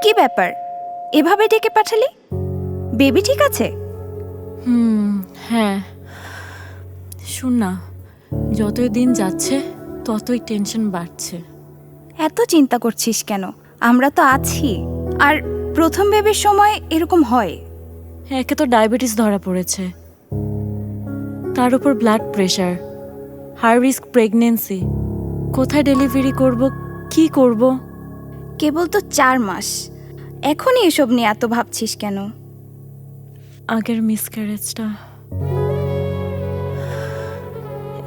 কি ব্যাপার, এভাবে ডেকে পাঠালি? বেবি ঠিক আছে? হ্যাঁ। শোন না, যতই দিন যাচ্ছে ততই টেনশন বাড়ছে। এত চিন্তা করছিস কেন? আমরা তো আছি। আর প্রথম বেবির সময় এরকম হয়। একে তো ডায়াবেটিস ধরা পড়েছে, তার উপর blood pressure, high risk pregnancy. কোথায় ডেলিভারি করব, কি করব? কেবল তো 4 মাস, এখনই এসব নিয়ে এত ভাবছিস কেন? আগের মিসক্যারেজটা,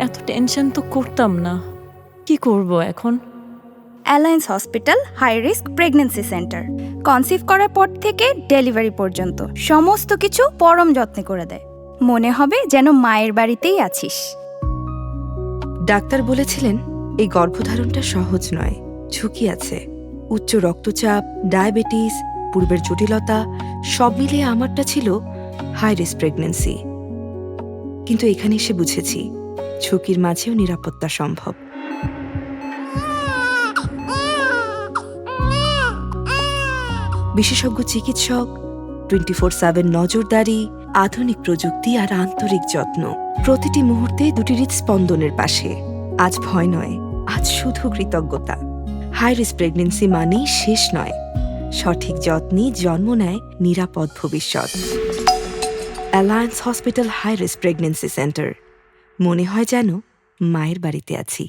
এত টেনশন তো করতাম না। কি করব এখন? Alliance hospital high risk pregnancy centre conceive করার পর থেকে ডেলিভারি পর্যন্ত সমস্ত কিছু পরম যত্নে করে দেয়। মনে হবে যেন মায়ের বাড়িতেই আছিস। ডাক্তার বলেছিলেন এই গর্ভধারণটা সহজ নয়, ঝুঁকি আছে। উচ্চ রক্তচাপ, ডায়াবেটিস, পূর্বের জটিলতা সব মিলিয়ে আমারটা ছিল হাই রিস্ক প্রেগন্যান্সি। কিন্তু এখানে এসে বুঝেছি ঝুঁকির মাঝেও নিরাপত্তা সম্ভব। বিশেষজ্ঞ চিকিৎসক, 24/7 নজরদারি, আধুনিক প্রযুক্তি আর আন্তরিক যত্ন, প্রতিটি মুহূর্তে দুটি হৃদস্পন্দনের পাশে। আজ ভয় নয়, আজ শুধু কৃতজ্ঞতা। হাই রিস্ক প্রেগন্যান্সি মানেই শেষ নয়, সঠিক যত্নে জন্ম নেয় নিরাপদ ভবিষ্যৎ। Alliance hospital high risk pregnancy centre, মনে হয় যেন মায়ের বাড়িতে আছি।